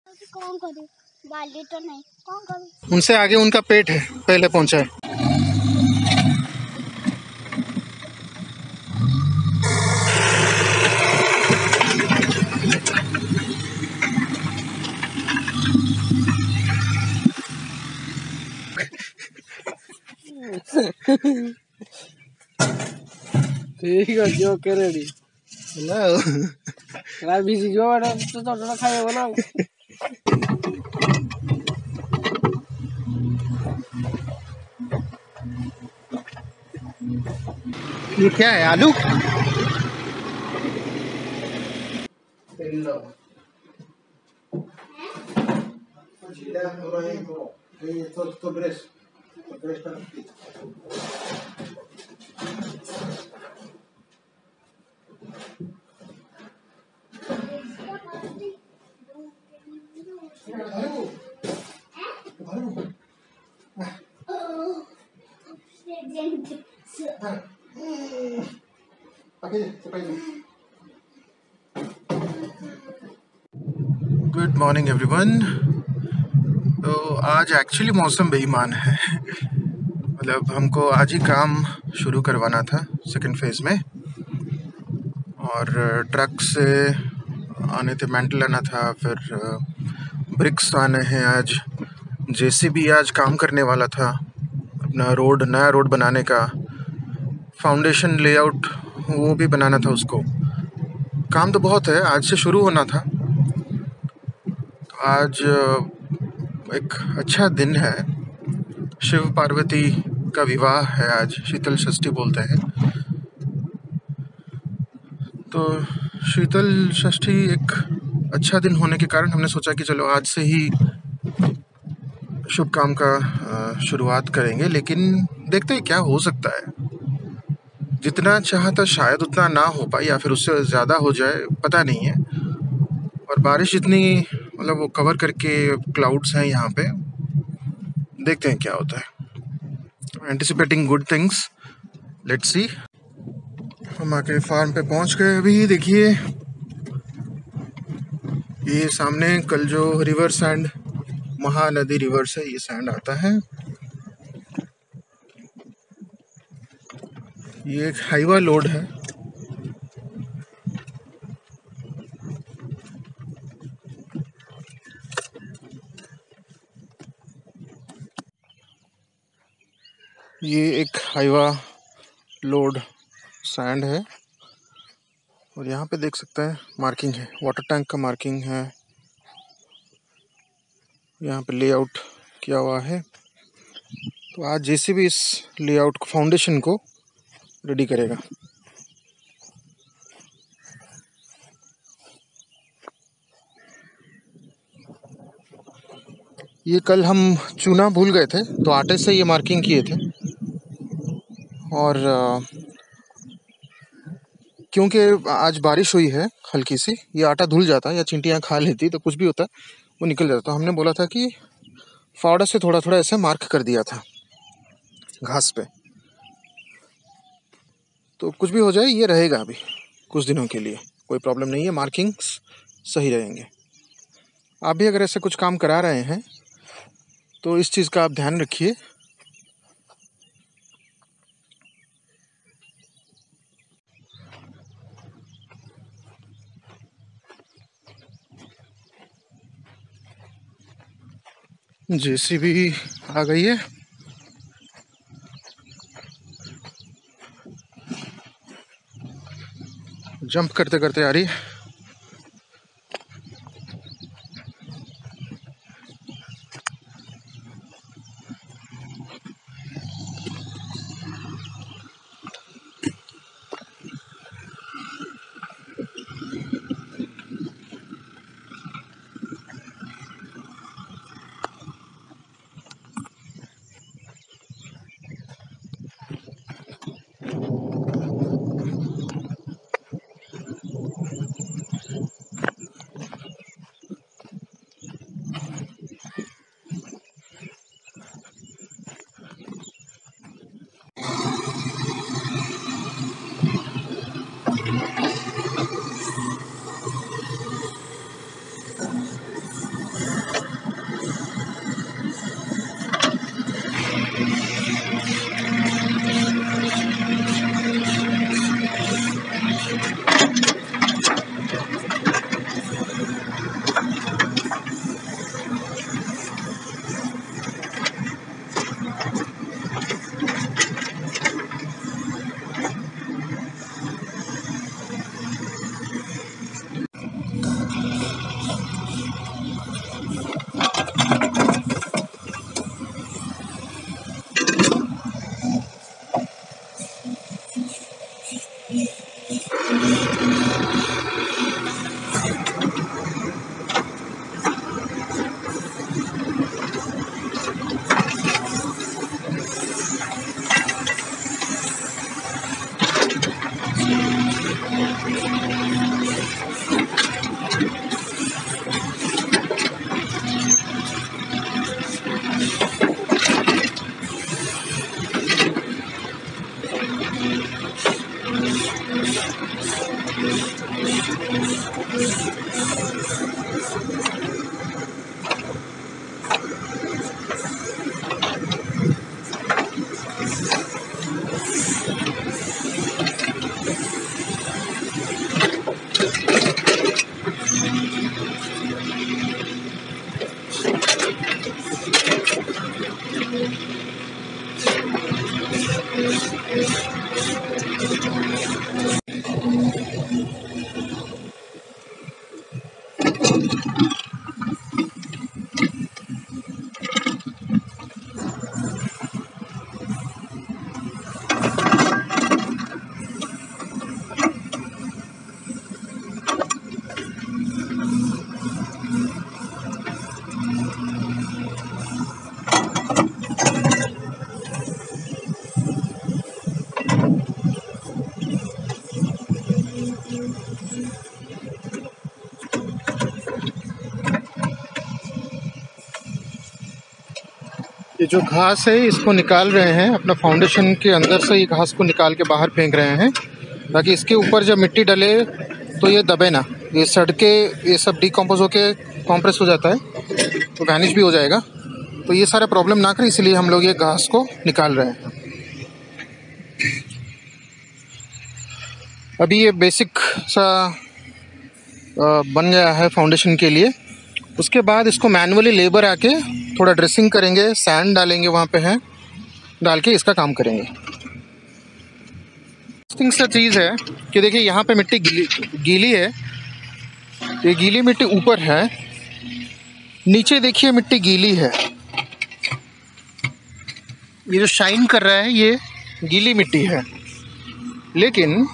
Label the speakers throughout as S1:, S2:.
S1: कौन करे, बाल्टी तो नहीं, कौन करे?
S2: उनसे आगे उनका पेट है, पहले पहुंचा है।
S3: ठीक है जो के रेडी
S2: हेलो
S3: यार बिजी जो बड़ा तो खाएगा ना।
S2: ये क्या है, आलू? Good morning everyone. तो आज एक्चुअली मौसम बेईमान है। मतलब हमको आज ही काम शुरू करवाना था सेकंड फेज में, और ट्रक से आने थे, मेंटल आना था, फिर ब्रिक्स आने हैं। आज जेसीबी आज काम करने वाला था अपना रोड, नया रोड बनाने का, फाउंडेशन लेआउट वो भी बनाना था उसको। काम तो बहुत है, आज से शुरू होना था। तो आज एक अच्छा दिन है, शिव पार्वती का विवाह है आज, शीतल षष्ठी बोलते हैं। तो शीतल षष्ठी एक अच्छा दिन होने के कारण हमने सोचा कि चलो आज से ही शुभ काम का शुरुआत करेंगे। लेकिन देखते हैं क्या हो सकता है। जितना चाहता शायद उतना ना हो पाए, या फिर उससे ज़्यादा हो जाए, पता नहीं है। और बारिश इतनी, मतलब वो कवर करके क्लाउड्स हैं यहाँ पे, देखते हैं क्या होता है। Anticipating good things, let's see. हम आके फार्म पे पहुंच गए। अभी देखिए ये सामने कल जो रिवर सैंड, महानदी रिवर से ये सैंड आता है। ये एक हाईवा लोड है। ये एक हाईवा लोड सैंड है, और यहाँ पे देख सकते हैं मार्किंग है, वाटर टैंक का मार्किंग है। यहाँ पे लेआउट किया हुआ है। तो आज जेसीबी इस लेआउट को, फाउंडेशन को रेडी करेगा। ये कल हम चूना भूल गए थे, तो आटे से ये मार्किंग किए थे। और क्योंकि आज बारिश हुई है हल्की सी, ये आटा धुल जाता या चींटियाँ खा लेती तो कुछ भी होता, वो निकल जाता। तो हमने बोला था कि फावड़ा से थोड़ा थोड़ा ऐसे मार्क कर दिया था घास पे। तो कुछ भी हो जाए, ये रहेगा अभी कुछ दिनों के लिए, कोई प्रॉब्लम नहीं है, मार्किंग्स सही रहेंगे। आप भी अगर ऐसे कुछ काम करा रहे हैं तो इस चीज़ का आप ध्यान रखिए। जेसीबी आ गई है। जंप करते करते आ रही है। ये जो घास है इसको निकाल रहे हैं, अपना फाउंडेशन के अंदर से ये घास को निकाल के बाहर फेंक रहे हैं, ताकि इसके ऊपर जब मिट्टी डले तो ये दबे ना, ये सड़ के ये सब डिकम्पोज होके कॉम्प्रेस हो जाता है तो वैनिश भी हो जाएगा। तो ये सारा प्रॉब्लम ना करे, इसलिए हम लोग ये घास को निकाल रहे हैं। अभी ये बेसिक सा बन गया है फाउंडेशन के लिए। उसके बाद इसको मैनुअली लेबर आके थोड़ा ड्रेसिंग करेंगे, सैंड डालेंगे, वहाँ पे है डाल के इसका काम करेंगे। इंटरेस्टिंग सा चीज़ है कि देखिए यहाँ पे मिट्टी गीली है, ये गीली मिट्टी ऊपर है, नीचे देखिए मिट्टी गीली है। ये जो शाइन कर रहा है ये गीली मिट्टी है, लेकिन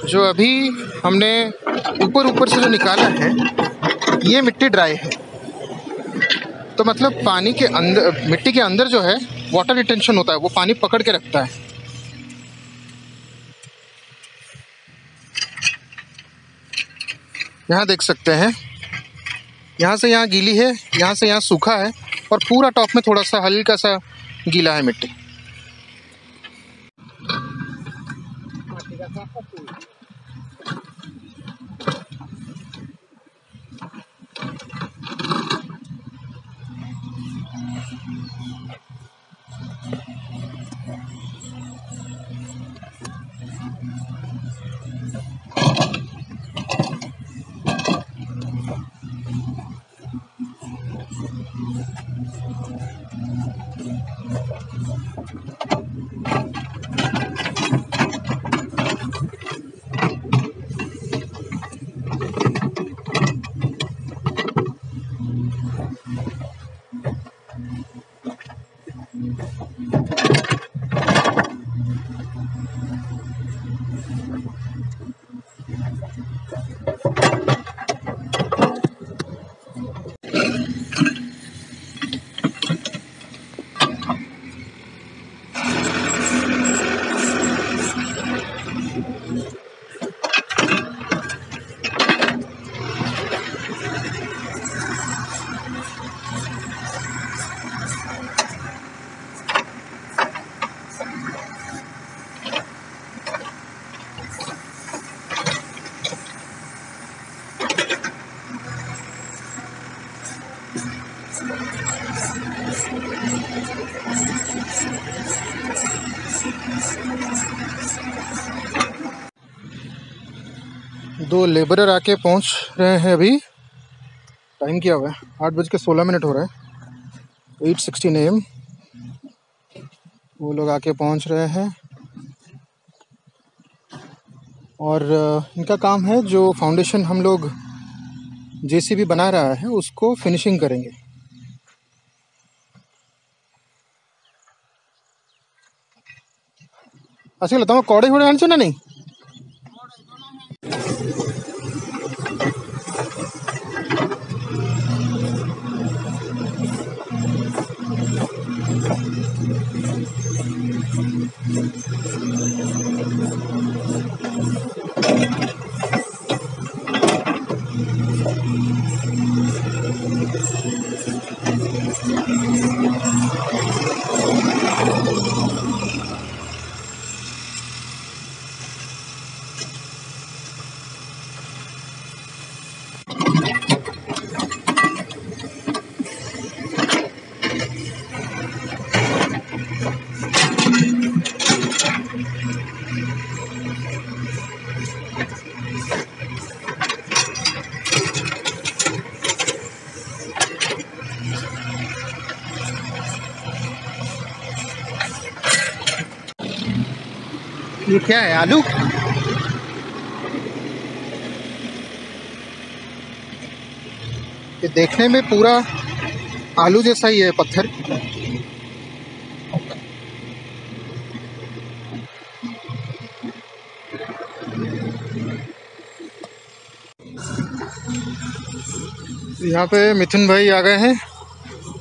S2: जो अभी हमने ऊपर से जो निकाला है ये मिट्टी ड्राई है। तो मतलब पानी के अंदर, मिट्टी के अंदर जो है वाटर रिटेंशन होता है, वो पानी पकड़ के रखता है। यहाँ देख सकते हैं, यहाँ से यहाँ गीली है, यहाँ से यहाँ सूखा है, और पूरा टॉप में थोड़ा सा हल्का सा गीला है मिट्टी। दो लेबरर आके पहुंच रहे हैं। अभी टाइम क्या हुआ है, 8:16 हो रहा है, 8:16 AM। वो लोग आके पहुंच रहे हैं और इनका काम है जो फाउंडेशन हम लोग जेसीबी बना रहा है उसको फिनिशिंग करेंगे। अच्छा तुम कड़े घोड़े आनी ना नहीं? ये क्या है, आलू? ये देखने में पूरा आलू जैसा ही है पत्थर। यहाँ पे मिथुन भाई आ गए हैं,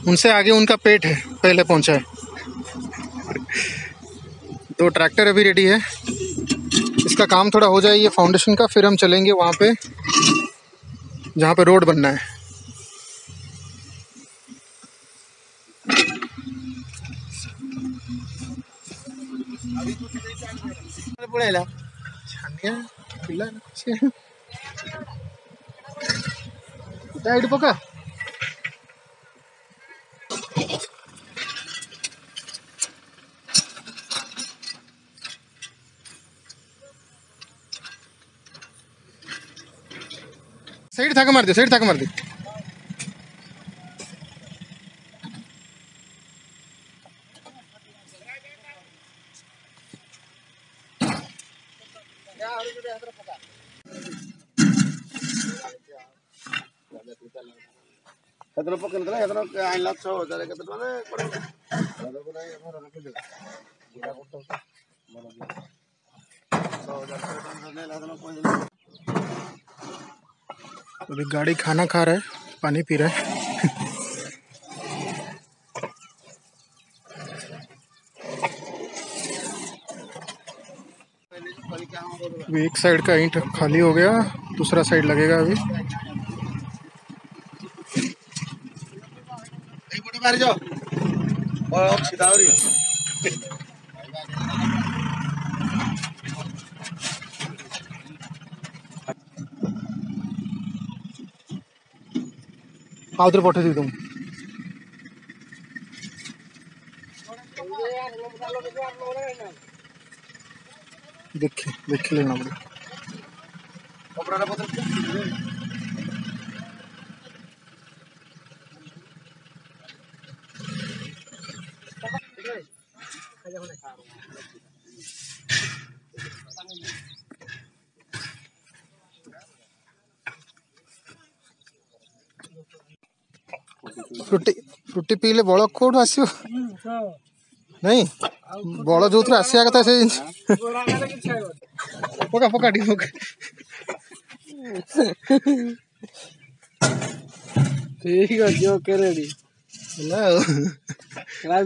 S2: उनसे आगे उनका पेट है, पहले पहुंचा है। 2 ट्रैक्टर अभी रेडी है। इसका काम थोड़ा हो जाए ये फाउंडेशन का, फिर हम चलेंगे वहाँ पे जहाँ पे रोड बनना है। पका ಸೈಡ್ ತಾಕ ಮಾಡ್ದೆ, ಸೈಡ್ ತಾಕ ಮಾಡ್ದೆ. अभी गाड़ी खाना खा रहा है, पानी पी रहा है। अभी एक साइड का ईंट खाली हो गया, दूसरा साइड लगेगा अभी। उधर पठे दी तुम देख लेना पड़े। फ्रुटी पीले बड़ कोड आसो नहीं बड़ जो आसिया कथा से पका पका टी
S3: ठीक अच्छे ओके रेडी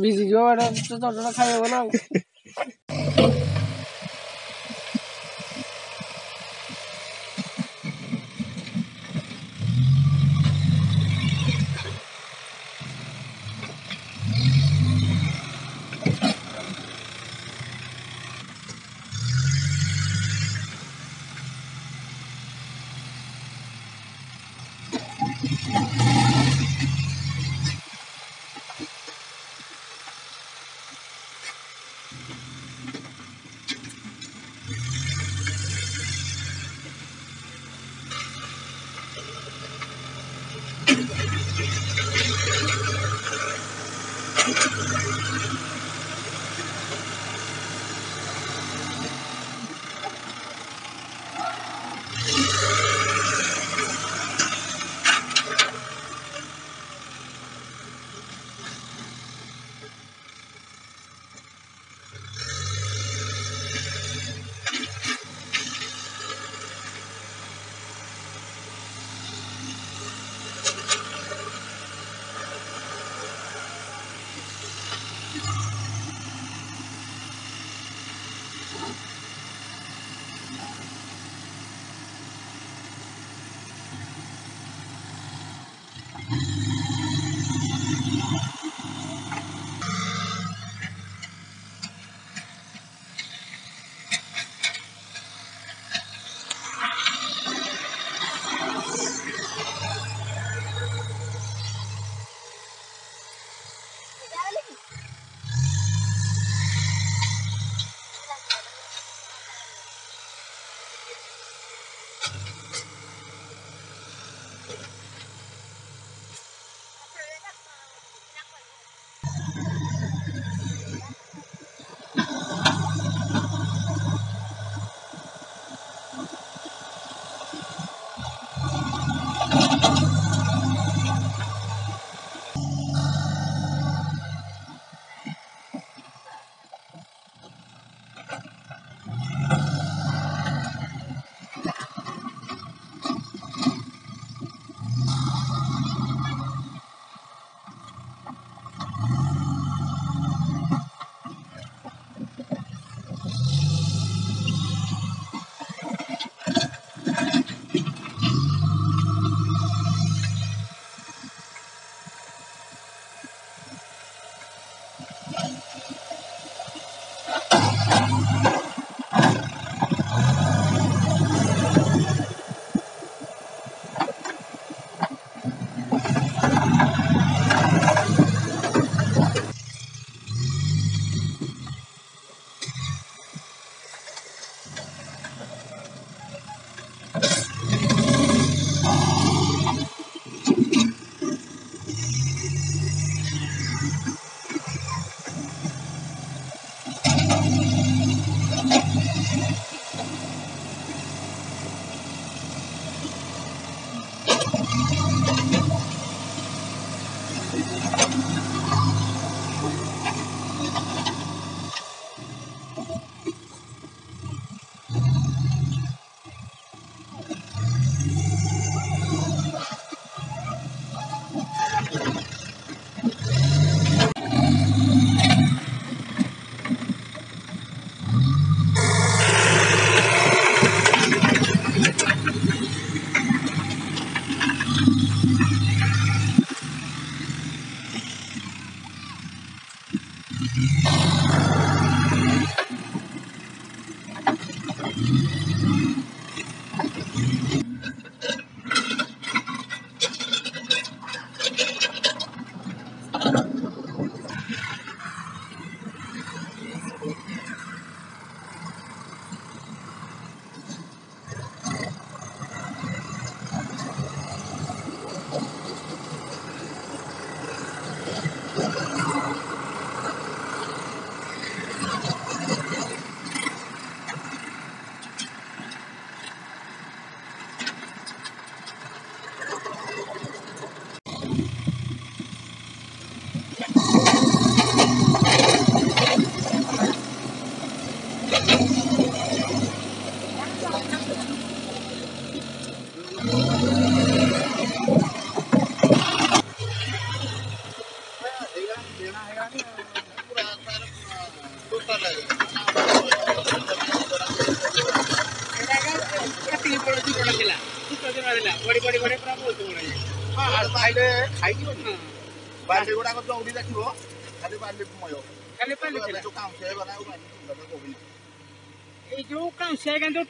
S3: भिजी जो खाइब ना।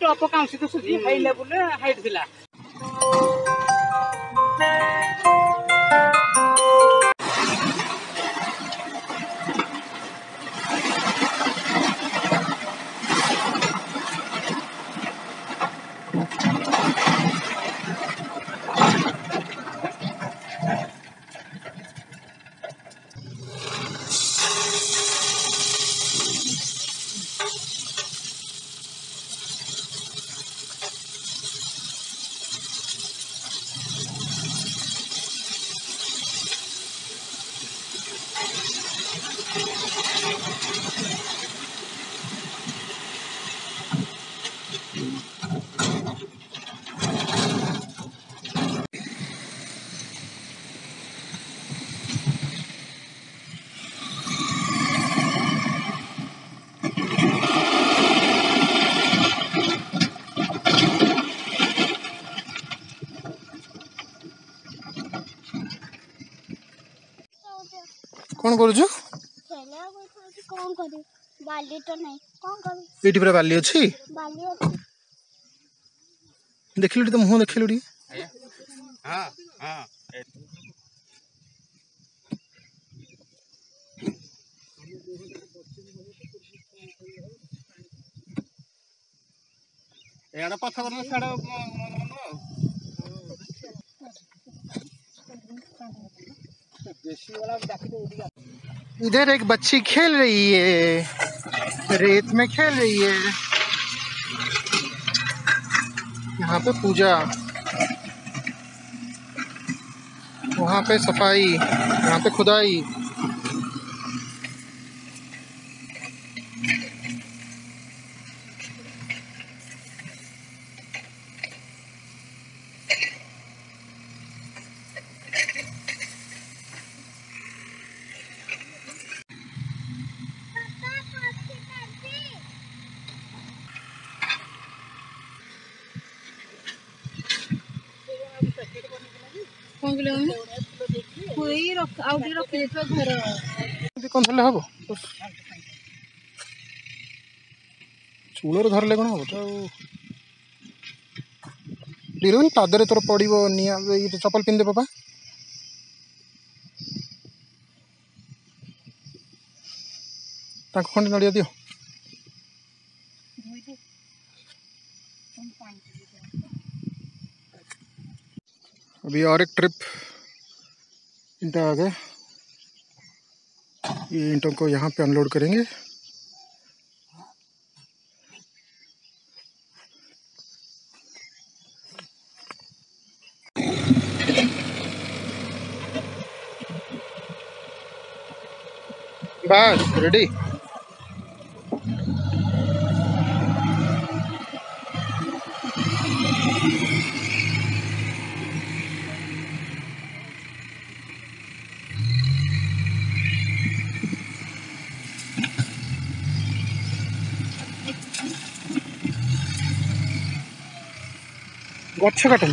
S3: टॉप काउंसी तो सुधी हाई लेवल हाइट थिला
S2: कौन करुछु
S1: खेले कौन करी बाली तो नहीं कौन करी
S2: एटी पूरा बाली अछि
S1: बाली अच्छी
S2: देखिलुटी तो मुंह देखिलुटी
S4: हां हां एड़ा पथ करना साडा देसी वाला डाकी दे दिया।
S2: इधर एक बच्ची खेल रही है, रेत में खेल रही है। यहाँ पे पूजा, वहाँ पे सफाई, यहाँ पे खुदाई। कौन धरले हबो चूलर धरले कौन हबो तो लीरुन पादरे तोर पड़िबो निया ये चप्पल पिन दे पापा ताको खंड नड़िया दियो। अभी और एक ट्रिप ईंटा आ गया, ये ईंटों को यहाँ पे अनलोड करेंगे। बस रेडी। गच्छ काटन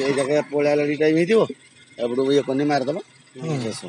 S5: এই জায়গায় পড়ে আলারি টাইম হয়েଥିବ এপটু ইয়ে করে মারিଦେବ ଶେଷ।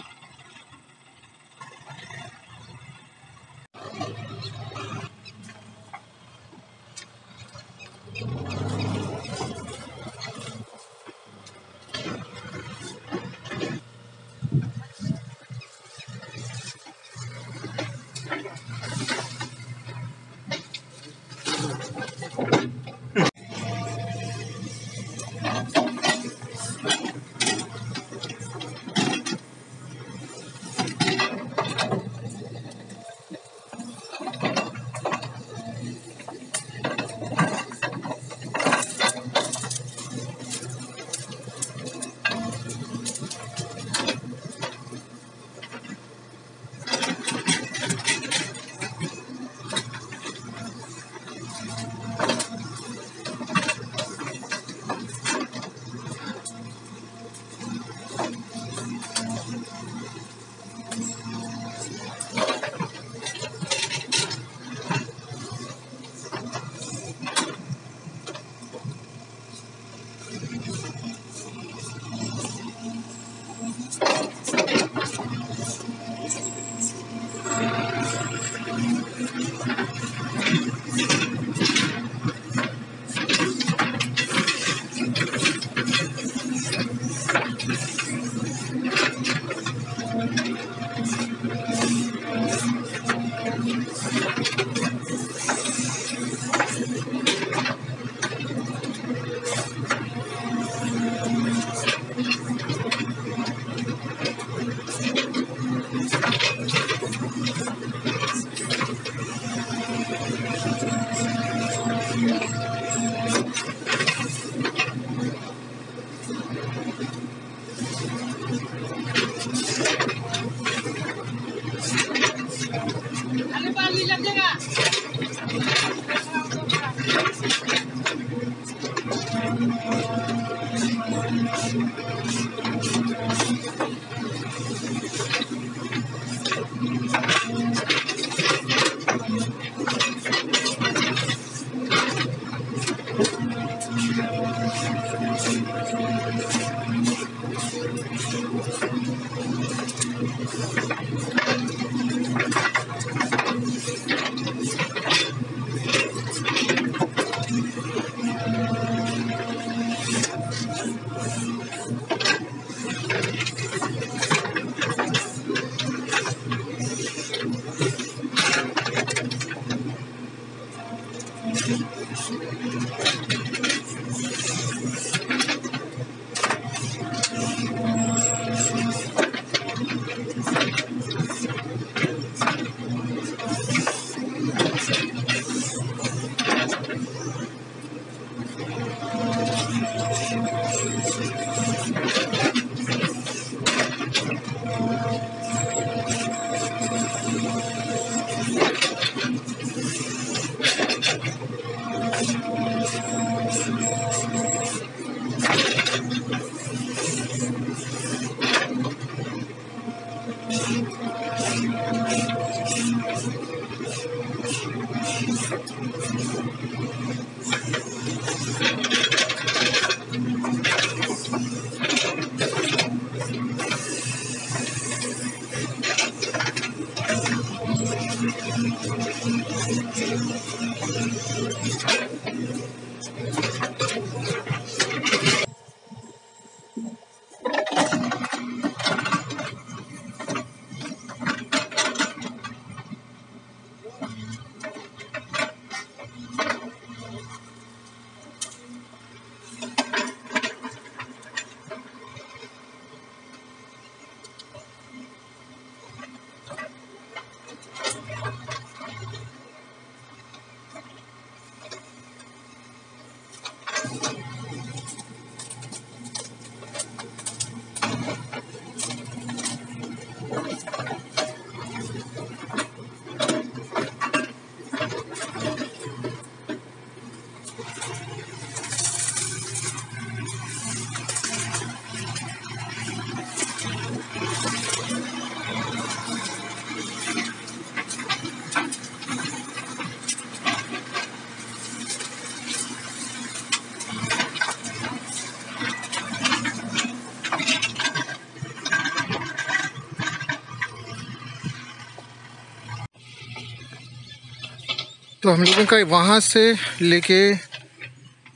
S2: तो हम लोगों का वहाँ से लेके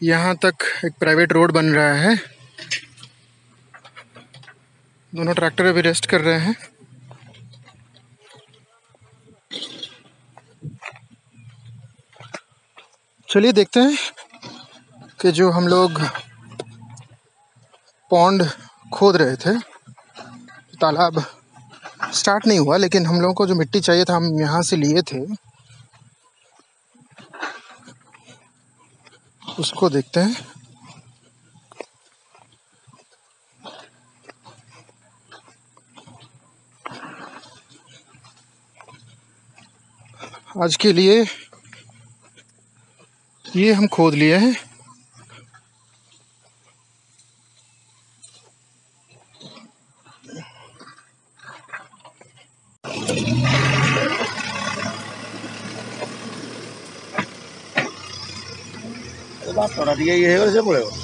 S2: यहाँ तक एक प्राइवेट रोड बन रहा है। दोनों ट्रैक्टर अभी रेस्ट कर रहे हैं। चलिए देखते हैं कि जो हम लोग पॉन्ड खोद रहे थे, तालाब स्टार्ट नहीं हुआ, लेकिन हम लोगों को जो मिट्टी चाहिए था हम यहाँ से लिए थे, उसको देखते हैं। आज के लिए ये हम खोद लिए हैं।
S5: थोड़ा दिया ये है वैसे पड़ेगा।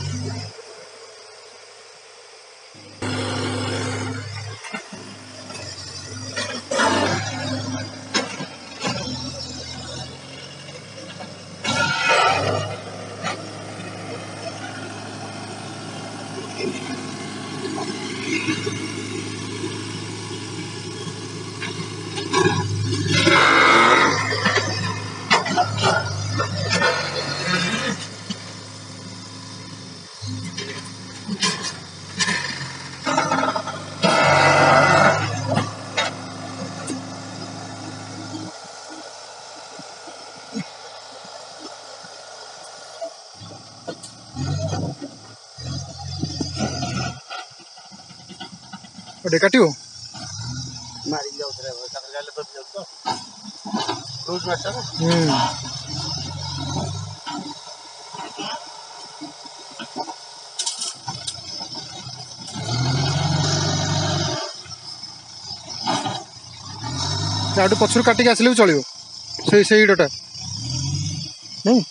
S2: और डेकाटिव
S5: मारी जाओ रे वो सकर गाले तो जाओ तो रोज मास्टर
S2: याडू पछरु काटिक आसले भी चलियो से इडटा नहीं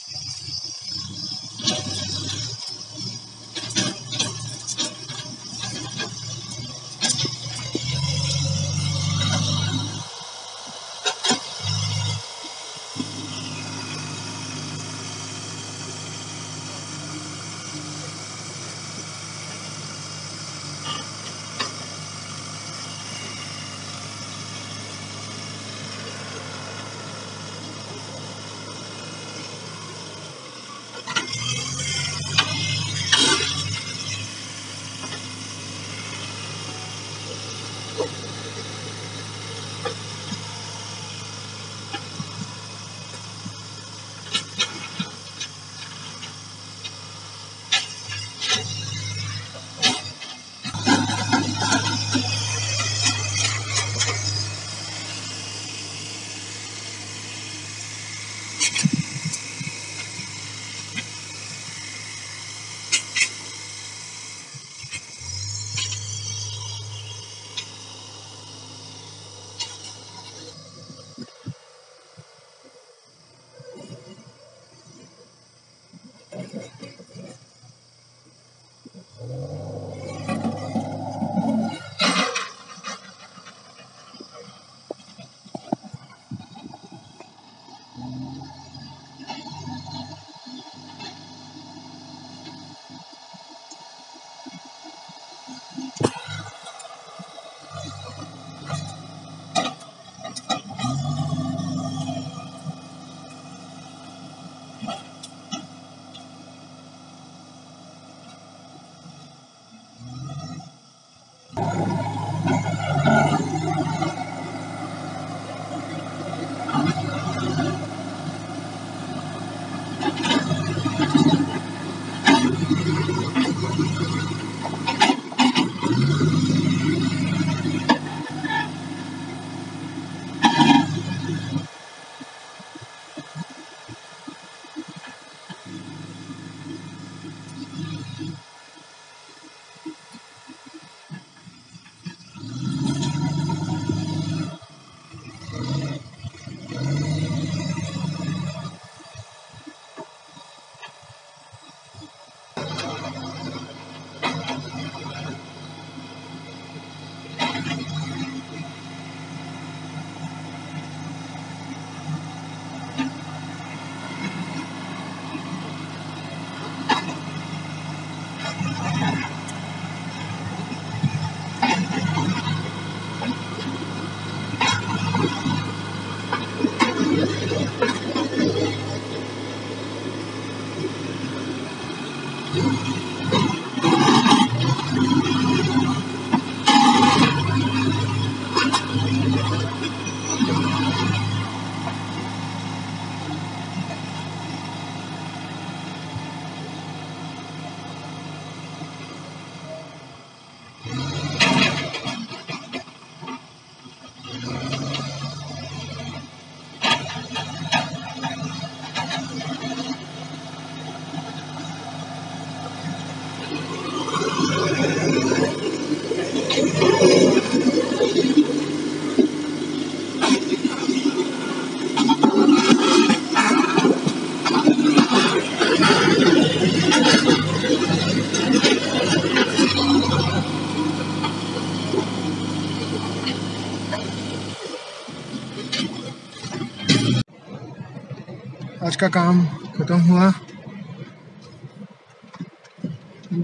S2: आज का काम ख़त्म हुआ।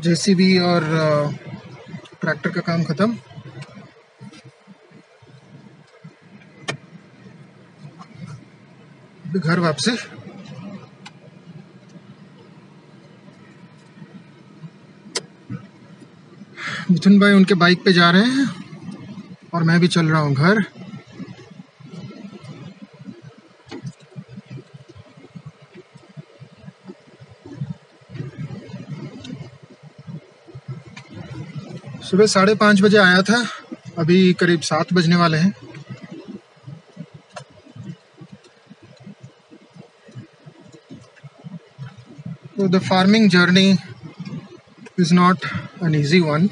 S2: जेसीबी और ट्रैक्टर का काम ख़त्म। अभी घर वापसी। मिथुन भाई उनके बाइक पे जा रहे हैं और मैं भी चल रहा हूँ घर। सुबह 5:30 बजे आया था अभी करीब 7 बजने वाले हैं। तो the farming journey is not an easy one.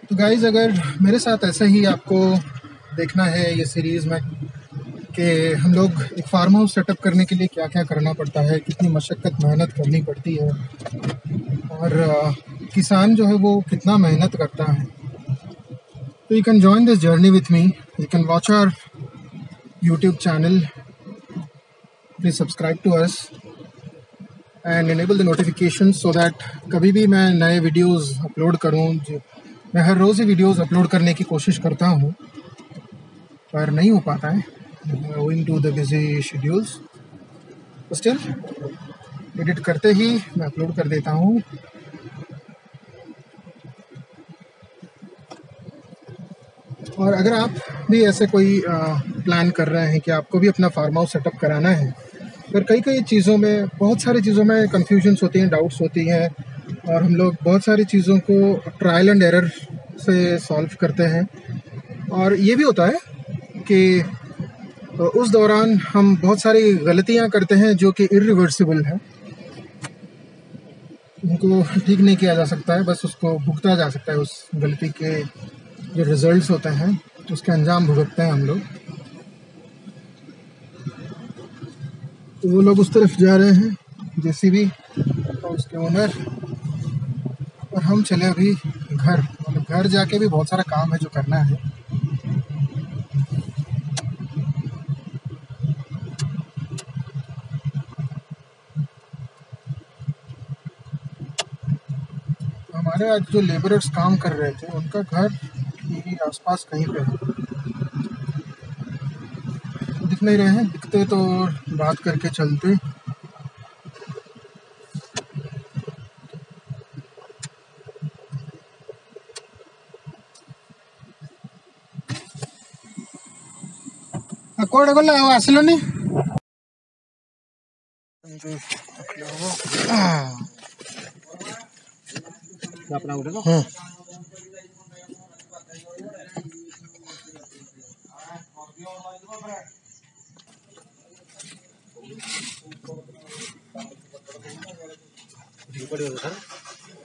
S2: तो गाइज़, अगर मेरे साथ ऐसा ही आपको देखना है ये सीरीज़ में कि हम लोग एक फार्म हाउस सेटअप करने के लिए क्या क्या करना पड़ता है, कितनी मशक्क़त मेहनत करनी पड़ती है, और किसान जो है वो कितना मेहनत करता है, तो you can join this journey with me. You can watch our YouTube channel, please subscribe to us and enable the notification so that कभी भी मैं नए वीडियोज़ अपलोड करूँ, मैं हर रोज़ ही वीडियोज़ अपलोड करने की कोशिश करता हूँ पर नहीं हो पाता है owing to the busy schedules. Still edit करते ही मैं अपलोड कर देता हूँ। और अगर आप भी ऐसे कोई प्लान कर रहे हैं कि आपको भी अपना फार्म हाउस सेटअप कराना है, पर कई चीज़ों में, बहुत सारी चीज़ों में कन्फ्यूजन्स होती हैं, डाउट्स होती हैं, और हम लोग बहुत सारी चीज़ों को ट्रायल एंड एरर से सॉल्व करते हैं। और ये भी होता है कि उस दौरान हम बहुत सारी गलतियां करते हैं जो कि इरिवर्सिबल है, उनको ठीक नहीं किया जा सकता है, बस उसको भुगता जा सकता है। उस गलती के जो रिजल्ट्स होते हैं उसके अंजाम भुगतते हैं हम लोग। तो वो लोग उस तरफ जा रहे हैं, जेसीबी और उसके ओनर, और हम चले अभी घर। मतलब घर जाके भी बहुत सारा काम है जो करना है। हमारे आज जो लेबरर्स काम कर रहे थे उनका घर यही आसपास कहीं पे है, दिख नहीं रहे हैं, दिखते तो बात करके चलते। कोड गला आसलनी
S3: अपना उठे तो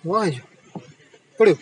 S2: वाह पड़े